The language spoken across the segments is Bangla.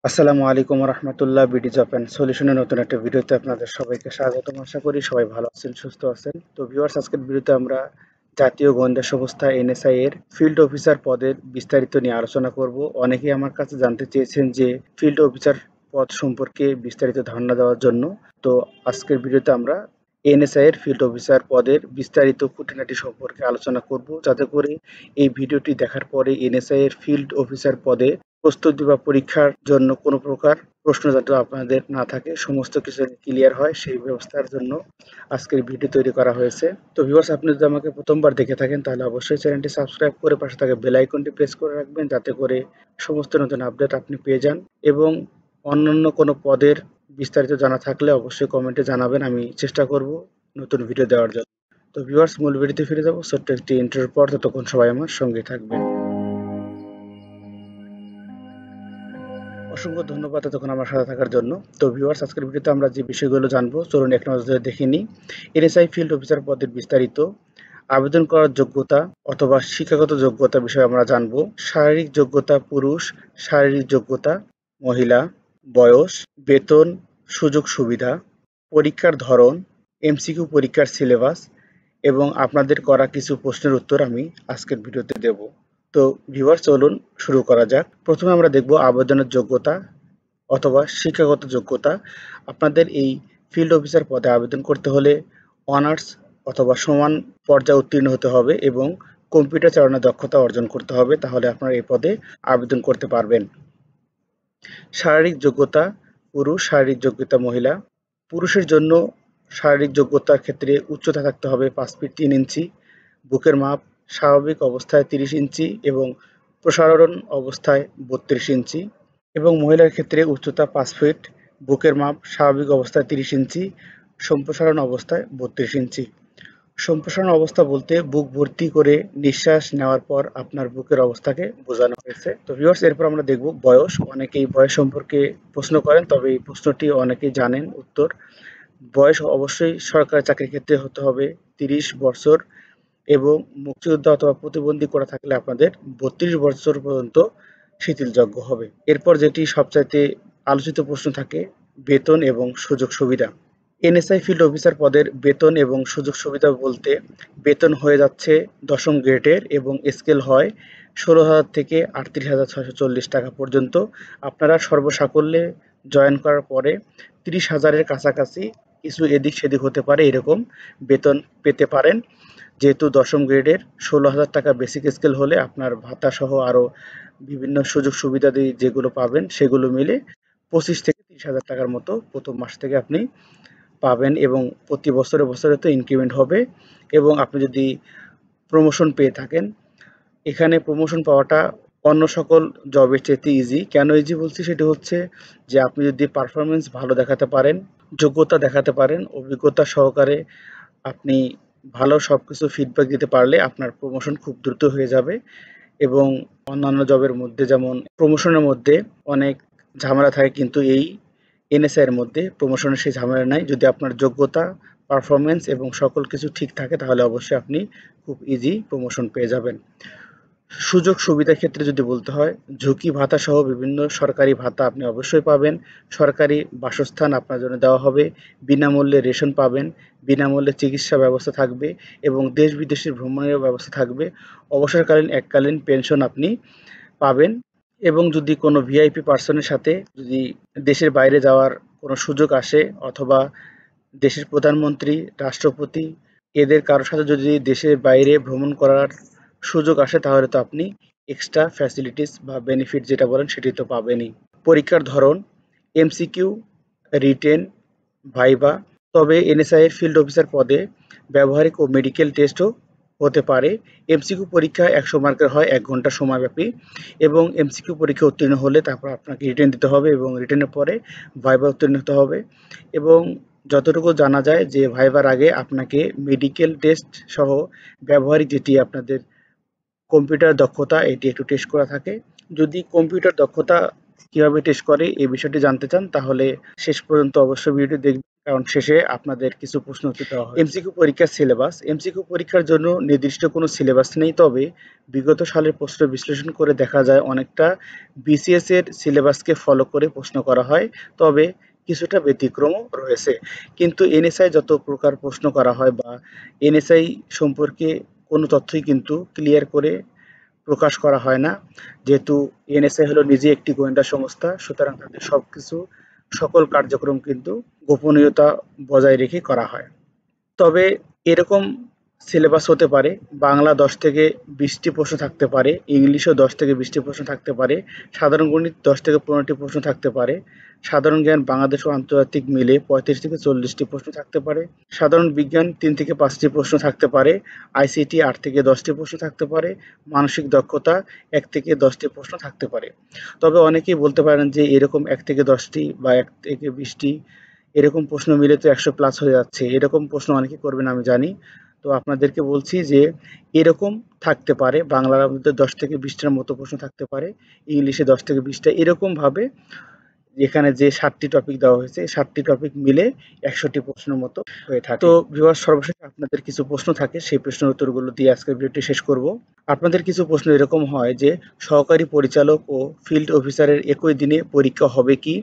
আসসালামু আলাইকুম রহমতুল্লাহ। বিডি জব অ্যান্ড সলিউশনের নতুন একটা ভিডিওতে আপনাদের সবাইকে স্বাগতম। আশা করি সবাই ভালো আছেন, সুস্থ আছেন। তো ভিউয়ার্স, আজকের ভিডিওতে আমরা জাতীয় গোয়েন্দা সংস্থা এনএসআই এর ফিল্ড অফিসার পদের বিস্তারিত নিয়ে আলোচনা করব। অনেকেই আমার কাছে জানতে চেয়েছেন যে ফিল্ড অফিসার পদ সম্পর্কে বিস্তারিত ধারণা দেওয়ার জন্য। তো আজকের ভিডিওতে আমরা এনএসআই এর ফিল্ড অফিসার পদের বিস্তারিত খুঁটিনাটি সম্পর্কে আলোচনা করব, যাতে করে এই ভিডিওটি দেখার পরে এনএসআই এর ফিল্ড অফিসার পদে প্রস্তুতি বা পরীক্ষার জন্য কোনো প্রকার প্রশ্ন যাতে আপনাদের না থাকে, সমস্ত কিছু ক্লিয়ার হয় সেই ব্যবস্থার জন্য আজকের ভিডিও তৈরি করা হয়েছে। তো ভিউয়ার্স, আপনি যদি আমাকে প্রথমবার দেখে থাকেন তাহলে অবশ্যই চ্যানেলটি সাবস্ক্রাইব করে পাশে থাকা বেল আইকনটি প্রেস করে রাখবেন, যাতে করে সমস্ত নতুন আপডেট আপনি পেয়ে যান। এবং অন্যান্য কোনো পদের বিস্তারিত জানা থাকলে অবশ্যই কমেন্টে জানাবেন, আমি চেষ্টা করব নতুন ভিডিও দেওয়ার জন্য। তো ভিউয়ার্স, মূল ভিডিওতে ফিরে যাব ছোট্ট একটি ইন্টারভিউর পর। ততক্ষণ সবাই আমার সঙ্গে থাকবেন। অসংখ্য ধন্যবাদ এতক্ষণ আমার সাথে থাকার জন্য। তো ভিউয়ার্স, আজকের ভিডিওতে আমরা যে বিষয়গুলো জানবো চলুন এক নজরে দেখে নিই। এনএসআই ফিল্ড অফিসার পদের বিস্তারিত, আবেদন করার যোগ্যতা অথবা শিক্ষাগত যোগ্যতা বিষয়ে আমরা জানবো। শারীরিক যোগ্যতা পুরুষ, শারীরিক যোগ্যতা মহিলা, বয়স, বেতন, সুযোগ সুবিধা, পরীক্ষার ধরন, এমসিকিউ পরীক্ষার সিলেবাস এবং আপনাদের করা কিছু প্রশ্নের উত্তর আমি আজকের ভিডিওতে দেব। তো ভিউয়ার্স, চলুন শুরু করা যাক। প্রথমে আমরা দেখব আবেদনের যোগ্যতা অথবা শিক্ষাগত যোগ্যতা। আপনাদের এই ফিল্ড অফিসার পদে আবেদন করতে হলে অনার্স অথবা সমান পর্যায়ে উত্তীর্ণ হতে হবে এবং কম্পিউটার চালানোর দক্ষতা অর্জন করতে হবে, তাহলে আপনারা এই পদে আবেদন করতে পারবেন। শারীরিক যোগ্যতা পুরুষ, শারীরিক যোগ্যতা মহিলা। পুরুষের জন্য শারীরিক যোগ্যতার ক্ষেত্রে উচ্চতা থাকতে হবে 5 ফিট 3 ইঞ্চি, বুকের মাপ স্বাভাবিক অবস্থায় 30 ইঞ্চি এবং প্রসারণ অবস্থায় 32 ইঞ্চি। এবং মহিলার ক্ষেত্রে উচ্চতা 5 ফিট, বুকের মাপ স্বাভাবিক অবস্থায় 30 ইঞ্চি, সম্প্রসারণ অবস্থায় 32 ইঞ্চি। সম্প্রসারণ অবস্থা বলতে বুক ভর্তি করে নিঃশ্বাস নেওয়ার পর আপনার বুকের অবস্থাকে বোঝানো হয়েছে। তো ভিউয়ার্স, এরপর আমরা দেখব বয়স। অনেকেই বয়স সম্পর্কে প্রশ্ন করেন, তবে এই প্রশ্নটি অনেকেই জানেন উত্তর। বয়স অবশ্যই সরকারি চাকরির ক্ষেত্রে হতে হবে 30 বছর এবং মুক্তিযোদ্ধা অথবা প্রতিবন্ধী করা থাকলে আপনাদের 32 বছর পর্যন্ত শিথিলযোগ্য হবে। এরপর যেটি সবচাইতে আলোচিত প্রশ্ন থাকে, বেতন এবং সুযোগ সুবিধা। এনএসআই ফিল্ড অফিসার পদের বেতন এবং সুযোগ সুবিধা বলতে, বেতন হয়ে যাচ্ছে 10ম গ্রেডের এবং স্কেল হয় 16,000 থেকে 38,640 টাকা পর্যন্ত। আপনারা সর্বসাকল্যে জয়েন করার পরে 30,000-এর কাছাকাছি, কিছু এদিক সেদিক হতে পারে, এরকম বেতন পেতে পারেন। যেহেতু 10ম গ্রেডের 16,000 টাকা বেসিক স্কেল হলে আপনার ভাতা সহ আরও বিভিন্ন সুযোগ সুবিধাদি যেগুলো পাবেন সেগুলো মিলে 25 থেকে 30,000 টাকার মতো প্রথম মাস থেকে আপনি পাবেন এবং প্রতি বছরে বছরে তো ইনক্রিমেন্ট হবে। এবং আপনি যদি প্রমোশন পেয়ে থাকেন, এখানে প্রমোশন পাওয়াটা অন্য সকল জবের চাইতে ইজি। কেন ইজি বলছি সেটি হচ্ছে যে আপনি যদি পারফরমেন্স ভালো দেখাতে পারেন, যোগ্যতা দেখাতে পারেন, অভিজ্ঞতা সহকারে আপনি ভালো সবকিছু ফিডব্যাক দিতে পারলে আপনার প্রমোশন খুব দ্রুত হয়ে যাবে। এবং অন্যান্য জবের মধ্যে যেমন প্রমোশনের মধ্যে অনেক ঝামেলা থাকে, কিন্তু এই এনএসআই এর মধ্যে প্রমোশনের সেই ঝামেলা নাই। যদি আপনার যোগ্যতা, পারফরমেন্স এবং সকল কিছু ঠিক থাকে তাহলে অবশ্যই আপনি খুব ইজি প্রমোশন পেয়ে যাবেন। সুযোগ সুবিধার ক্ষেত্রে যদি বলতে হয়, ঝুঁকি ভাতা সহ বিভিন্ন সরকারি ভাতা আপনি অবশ্যই পাবেন। সরকারি বাসস্থান আপনার জন্য দেওয়া হবে, বিনামূল্যে রেশন পাবেন, বিনামূল্যে চিকিৎসা ব্যবস্থা থাকবে এবং দেশ বিদেশের ভ্রমণের ব্যবস্থা থাকবে। অবসরকালীন এককালীন পেনশন আপনি পাবেন। এবং যদি কোনো ভিআইপি পার্সনের সাথে যদি দেশের বাইরে যাওয়ার কোনো সুযোগ আসে অথবা দেশের প্রধানমন্ত্রী, রাষ্ট্রপতি এদের কারোর সাথে যদি দেশের বাইরে ভ্রমণ করার সুযোগ আসে তাহলে তো আপনি এক্সট্রা ফ্যাসিলিটিস বা বেনিফিট যেটা বলেন সেটি তো পাবেনই। পরীক্ষার ধরন এমসিকিউ, রিটেন, ভাইবা। তবে এনএসআই এর ফিল্ড অফিসার পদে ব্যবহারিক ও মেডিকেল টেস্টও হতে পারে। এমসিকিউ পরীক্ষা 100 মার্কের হয়, 1 ঘন্টা সময়ব্যাপী এবং এমসিকিউ পরীক্ষা উত্তীর্ণ হলে তারপর আপনাকে রিটেন দিতে হবে এবং রিটেনের পরে ভাইবা উত্তীর্ণ হতে হবে। এবং যতটুকু জানা যায় যে ভাইবার আগে আপনাকে মেডিকেল টেস্ট সহ ব্যবহারিক যেটি আপনাদের কম্পিউটার দক্ষতা এটি একটু টেস্ট করা থাকে। যদি কম্পিউটার দক্ষতা কিভাবে টেস্ট করে এই বিষয়টি জানতে চান তাহলে শেষ পর্যন্ত অবশ্যই ভিডিওটি দেখবেন। কারণ শেষে আপনাদের কিছু প্রশ্ন উত্তর দেওয়া হয়। এমসিকিউ পরীক্ষার সিলেবাস। এমসিকিউ পরীক্ষার জন্য নির্দিষ্ট কোনো সিলেবাস নেই, তবে বিগত সালের প্রশ্ন বিশ্লেষণ করে দেখা যায় অনেকটা বিসিএস এর সিলেবাসকে ফলো করে প্রশ্ন করা হয়, তবে কিছুটা ব্যতিক্রমও রয়েছে। কিন্তু এনএসআই যত প্রকার প্রশ্ন করা হয় বা এনএসআই সম্পর্কে কোনো তথ্যই কিন্তু ক্লিয়ার করে প্রকাশ করা হয় না, যেহেতু এনএসআই হলো নিজে একটি গোয়েন্দা সংস্থা, সুতরাং তাদের সবকিছু সকল কার্যক্রম কিন্তু গোপনীয়তা বজায় রেখে করা হয়। তবে এরকম সিলেবাস হতে পারে, বাংলা ১০ থেকে ২০টি প্রশ্ন থাকতে পারে, ইংলিশও ১০ থেকে ২০টি প্রশ্ন থাকতে পারে, সাধারণ গণিত ১০ থেকে ১৫টি প্রশ্ন থাকতে পারে, সাধারণ জ্ঞান বাংলাদেশ ও আন্তর্জাতিক মিলে ৩৫ থেকে ৪০টি প্রশ্ন থাকতে পারে, সাধারণ বিজ্ঞান ৩ থেকে ৫টি প্রশ্ন থাকতে পারে, আইসিটি ৮ থেকে ১০টি প্রশ্ন থাকতে পারে, মানসিক দক্ষতা ১ থেকে ১০টি প্রশ্ন থাকতে পারে। তবে অনেকেই বলতে পারেন যে এরকম ১ থেকে ১০টি বা ১ থেকে ২০টি এরকম প্রশ্ন মিলে তো ১০০ প্লাস হয়ে যাচ্ছে। এরকম প্রশ্ন অনেকে করবেন আমি জানি। তো আপনাদেরকে বলছি যে এরকম থাকতে পারে। বাংলার মধ্যে ১০ থেকে ২০ টার মতো প্রশ্ন থাকতে পারে। ইংলিশে ১০ থেকে ২০ টা এরকমভাবে এখানে যে ৭ টি টপিক দেওয়া হয়েছে, ৭ টি টপিক মিলে ১০০ টি প্রশ্নের মতো হয়ে থাকে। তো ভিউয়ার্স, সর্বশেষে আপনাদের কিছু প্রশ্ন থাকে, সেই প্রশ্নের উত্তরগুলো দিয়ে আজকের ভিডিওটি শেষ করব। আপনাদের কিছু প্রশ্ন এরকম হয় যে সহকারী পরিচালক ও ফিল্ড অফিসারের একই দিনে পরীক্ষা হবে কি?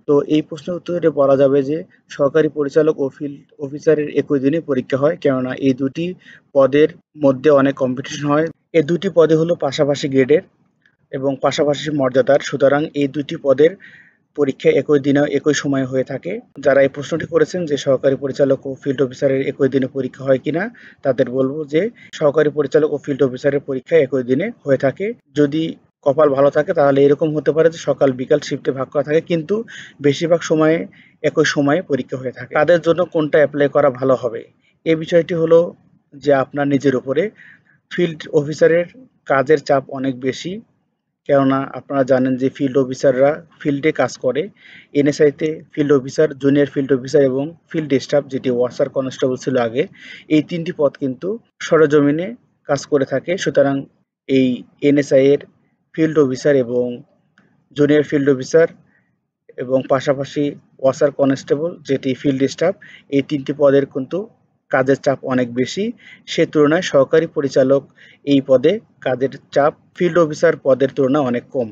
তো এই প্রশ্নের উত্তরে বলা যাবে যে সহকারী পরিচালক ও ফিল্ড অফিসারের একই দিনে পরীক্ষা হয়, কেননা এই দুটি পদের মধ্যে অনেক কম্পিটিশন হয়। এই দুটি পদে হলো পাশাপাশি গ্রেডের এবং পাশাপাশি মর্যাদার, সুতরাং এই দুটি পদের পরীক্ষা একই দিনে একই সময়ে হয়ে থাকে। যারা এই প্রশ্নটি করেছেন যে সহকারী পরিচালক ও ফিল্ড অফিসারের একই দিনে পরীক্ষা হয় কিনা, তাদের বলবো যে সহকারী পরিচালক ও ফিল্ড অফিসারের পরীক্ষা একই দিনে হয়ে থাকে। যদি কপাল ভালো থাকে তাহলে এরকম হতে পারে যে সকাল বিকাল শিফটে ভাগ করা থাকে, কিন্তু বেশিরভাগ সময়ে একই সময়ে পরীক্ষা হয়ে থাকে। তাদের জন্য কোনটা অ্যাপ্লাই করা ভালো হবে, এই বিষয়টি হলো যে আপনার নিজের উপরে। ফিল্ড অফিসারের কাজের চাপ অনেক বেশি, কেননা আপনারা জানেন যে ফিল্ড অফিসাররা ফিল্ডে কাজ করে। এনএসআইতে field officer, junior field officer এবং ফিল্ড স্টাফ, যেটি ওয়াসার কনস্টেবল ছিল আগে, এই ৩টি পদ কিন্তু সরেজমিনে কাজ করে থাকে। সুতরাং এই এনএসআই এর ফিল্ড অফিসার এবং জুনিয়র ফিল্ড অফিসার এবং পাশাপাশি ওয়াসার কনস্টেবল, যেটি ফিল্ড স্টাফ, এই ৩টি পদের কিন্তু কাজের চাপ অনেক বেশি। সে তুলনায় সহকারী পরিচালক এই পদে কাজের চাপ ফিল্ড অফিসার পদের তুলনায় অনেক কম।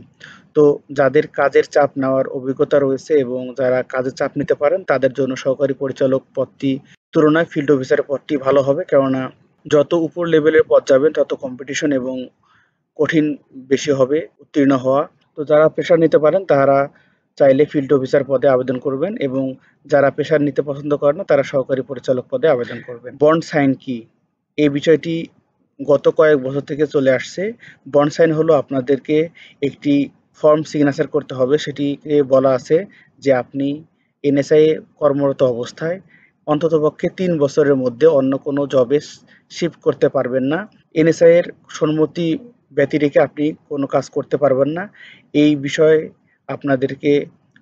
তো যাদের কাজের চাপ নেওয়ার অভিজ্ঞতা রয়েছে এবং যারা কাজের চাপ নিতে পারেন, তাদের জন্য সহকারী পরিচালক পদটি তুলনায় ফিল্ড অফিসারের পদটি ভালো হবে, কেননা যত উপর লেভেলের পদ যাবেন তত কম্পিটিশন এবং কঠিন বেশি হবে উত্তীর্ণ হওয়া। তো যারা প্রেশার নিতে পারেন তারা চাইলে ফিল্ড অফিসার পদে আবেদন করবেন, এবং যারা প্রেশার নিতে পছন্দ করেন না তারা সহকারী পরিচালক পদে আবেদন করবেন। বন্ড সাইন কি? এই বিষয়টি গত কয়েক বছর থেকে চলে আসছে। বন্ড সাইন হলো আপনাদেরকে একটি ফর্ম সিগনেচার করতে হবে। সেটিতে বলা আছে যে আপনি এনএসআই এ কর্মরত অবস্থায় অন্ততপক্ষে ৩ বছরের মধ্যে অন্য কোনো জবে শিফট করতে পারবেন না। এনএসআই এর সম্মতি ব্যতি রেখে আপনি কোনো কাজ করতে পারবেন না। এই বিষয়ে আপনাদেরকে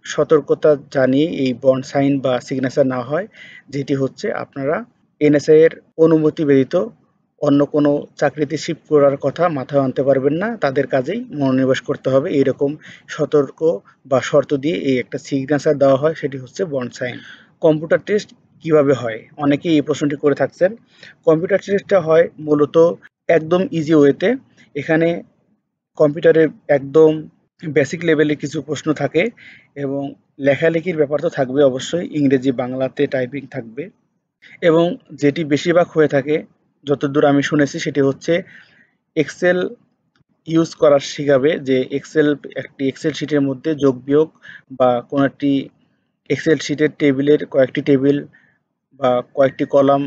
সতর্কতা জানিয়ে এই বন্ড সাইন বা সিগনেচার নেওয়া হয়, যেটি হচ্ছে আপনারা এনএসআই এর অনুমতি ব্যতীত অন্য কোনো চাকরিতে শিফট করার কথা মাথায় আনতে পারবেন না, তাদের কাজেই মনোনিবেশ করতে হবে, এইরকম সতর্ক বা শর্ত দিয়ে এই একটা সিগনেচার দেওয়া হয়, সেটি হচ্ছে বন্ড সাইন। কম্পিউটার টেস্ট কিভাবে হয়? অনেকেই এই প্রশ্নটি করে থাকছেন। কম্পিউটার টেস্টটা হয় মূলত একদম ইজি ওয়েতে। এখানে কম্পিউটারে একদম বেসিক লেভেলে কিছু প্রশ্ন থাকে এবং লেখালেখির ব্যাপার তো থাকবে অবশ্যই, ইংরেজি বাংলাতে টাইপিং থাকবে, এবং যেটি বেশিরভাগ হয়ে থাকে যতদূর আমি শুনেছি সেটি হচ্ছে এক্সেল ইউজ করা শিখাবে, যে একটি এক্সেল শিটের মধ্যে যোগ বিয়োগ বা কোনো একটি এক্সেল শিটের টেবিলের কয়েকটি টেবিল বা কয়েকটি কলাম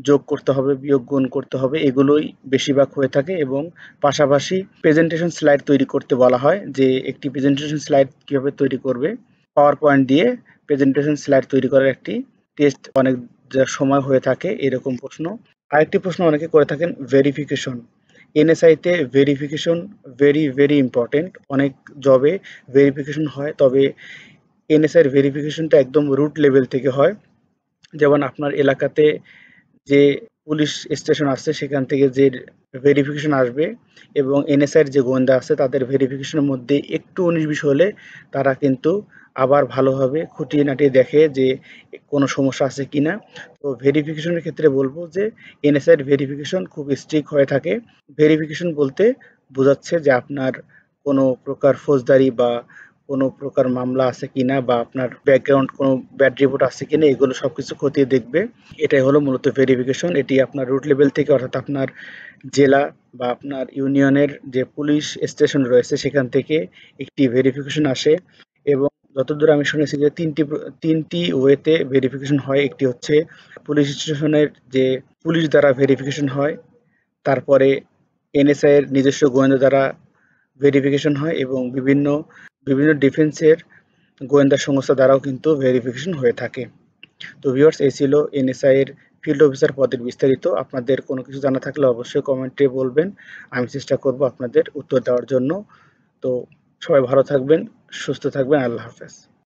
যোগ করতে হবে, বিয়োগ গুণ করতে হবে, এগুলোই বেশিরভাগ হয়ে থাকে। এবং পাশাপাশি প্রেজেন্টেশন স্লাইড তৈরি করতে বলা হয়, যে একটি প্রেজেন্টেশন স্লাইড কীভাবে তৈরি করবে, পাওয়ার পয়েন্ট দিয়ে প্রেজেন্টেশন স্লাইড তৈরি করার একটি টেস্ট অনেক সময় হয়ে থাকে এরকম প্রশ্ন। আরেকটি প্রশ্ন অনেকে করে থাকেন, ভেরিফিকেশন। এনএসআইতে ভেরিফিকেশন ভেরি ইম্পর্টেন্ট। অনেক জবে ভেরিফিকেশন হয়, তবে এনএসআইয়ের ভেরিফিকেশনটা একদম রুট লেভেল থেকে হয়। যেমন আপনার এলাকাতে যে পুলিশ স্টেশন আছে সেখান থেকে যে ভেরিফিকেশন আসবে এবং এনএসআইয়ের যে গোয়েন্দা আছে তাদের ভেরিফিকেশনের মধ্যে একটু ১৯-২০ হলে তারা কিন্তু আবার ভালোভাবে খুঁটিয়ে নাটিয়ে দেখে যে কোনো সমস্যা আছে কিনা। তো ভেরিফিকেশনের ক্ষেত্রে বলবো যে এনএসআই ভেরিফিকেশন খুব স্ট্রিক্ট হয়ে থাকে। ভেরিফিকেশন বলতে বোঝাচ্ছে যে আপনার কোনো প্রকার ফৌজদারি বা কোনো প্রকার মামলা আছে কিনা বা আপনার ব্যাকগ্রাউন্ড কোনো ব্যাড রিপোর্ট আছে কিনা এগুলো সবকিছু খতিয়ে দেখবে। এটাই হলো মূলত ভেরিফিকেশন। এটি আপনার রুট লেভেল থেকে অর্থাৎ আপনার জেলা বা আপনার ইউনিয়নের যে পুলিশ স্টেশন রয়েছে সেখান থেকে একটি ভেরিফিকেশন আসে এবং যতদূর আমি শুনেছি যে তিনটি ওয়েতে ভেরিফিকেশন হয়। একটি হচ্ছে পুলিশ স্টেশনের যে পুলিশ দ্বারা ভেরিফিকেশন হয়, তারপরে এনএসআই এর নিজস্ব গোয়েন্দা দ্বারা ভেরিফিকেশন হয় এবং বিভিন্ন বিভিন্ন ডিফেন্সের গোয়েন্দা সংস্থা দ্বারাও কিন্তু ভেরিফিকেশন হয়ে থাকে। তো ভিউয়ার্স, এই ছিল এনএসআই এর ফিল্ড অফিসার পদের বিস্তারিত। আপনাদের কোনো কিছু জানা থাকলে অবশ্যই কমেন্টে বলবেন, আমি চেষ্টা করব আপনাদের উত্তর দেওয়ার জন্য। তো সবাই ভালো থাকবেন, সুস্থ থাকবেন, আল্লাহ হাফেজ।